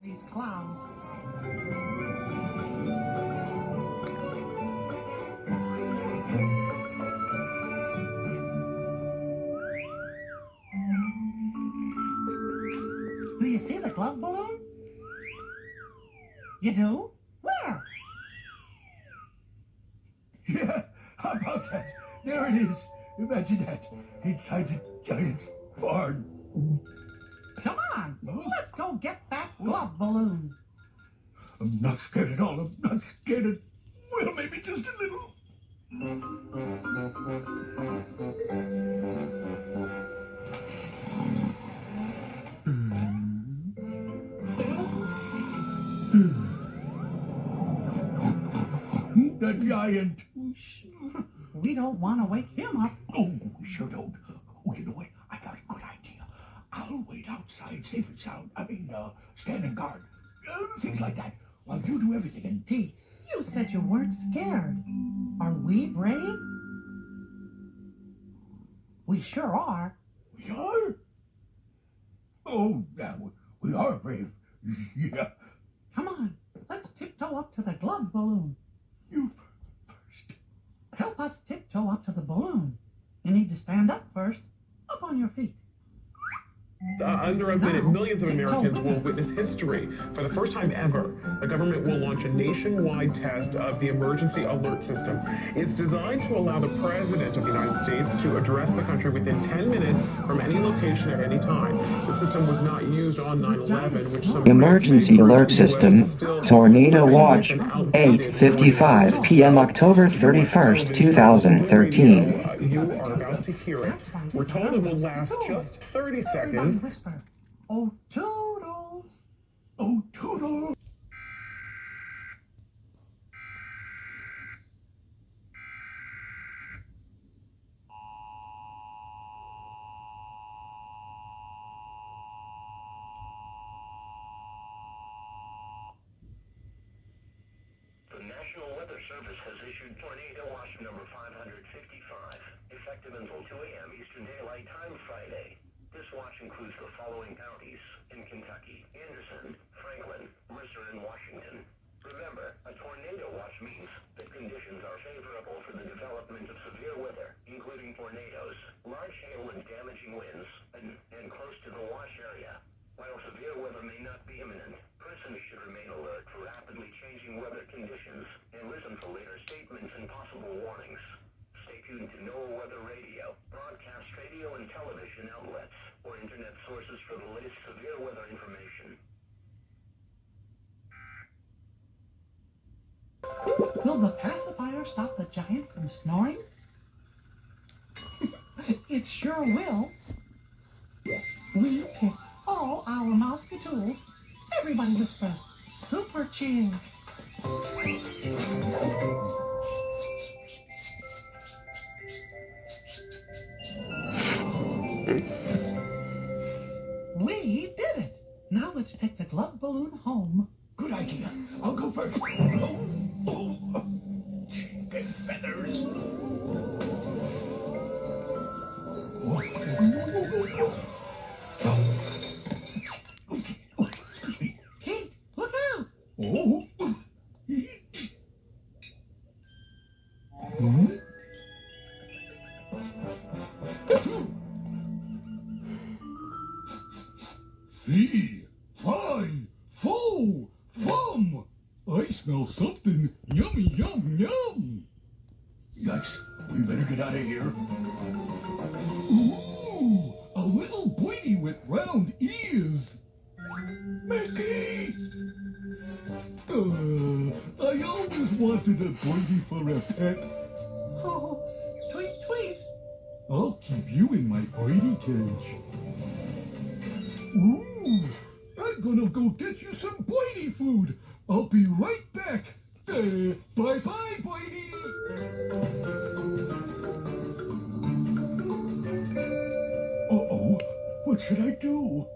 These clowns. Do you see the glove balloon? You do? Where? Yeah, how about that? There it is. Imagine that. Inside the giant's barn. Come on, let's go get that glove balloon. I'm not scared at all. I'm not scared at... Well, maybe just a little. The giant. We don't want to wake him up. Oh, we sure don't. Oh, you know what? I got a good idea. I'll wait outside, safe and sound. Stand and guard. Things like that. While you do everything. And Pete, you said you weren't scared. Are we brave? We sure are. We are? Oh, yeah, we are brave. Yeah. Come on, let's tiptoe up to the glove balloon. You first. Help us tiptoe up to the balloon. You need to stand up first. Up on your feet. Under a minute, millions of Americans will witness history. For the first time ever, the government will launch a nationwide test of the emergency alert system. It's designed to allow the President of the United States to address the country within 10 minutes from any location at any time. The system was not used on 9/11, which some Emergency alert system, Tornado Watch, 8:55 p.m. October 31st, 2013. You are about to hear it. We're told it will last just 30 seconds. Whisper, oh, toodles. Oh, toodle. The National Weather Service has issued Tornado Watch number 555, effective until 2 a.m. Eastern Daylight Time Friday. This watch includes the following counties in Kentucky: Anderson, Franklin, Mercer, and Washington. Remember, a tornado watch means that conditions are favorable for the development of severe weather, including tornadoes, large hail and damaging winds, and close to the watch area. While severe weather may not be imminent, persons should remain alert for rapidly changing weather conditions and listen for later statements and possible warnings. Stay tuned to NOAA Weather Radio, broadcast radio and television outlets, or internet sources for the latest severe weather information. Will the pacifier stop the giant from snoring? It sure will. We picked all our mousy tools. Everybody whisper, super cheers. We did it. Now let's take the glove balloon home. Good idea. I'll go first. Oh, chicken feathers. Kate, look out. Oh. Fee, fi, fo, fum. I smell something. Yummy, yum, yum. Yikes, we better get out of here. Ooh, a little boy with round ears. Mickey! I always wanted a boy for a pet. Oh, tweet, tweet. I'll keep you in my birdie cage. Ooh, I'm gonna go get you some Boydie food. I'll be right back. Bye-bye, Boydie. Uh-oh, what should I do?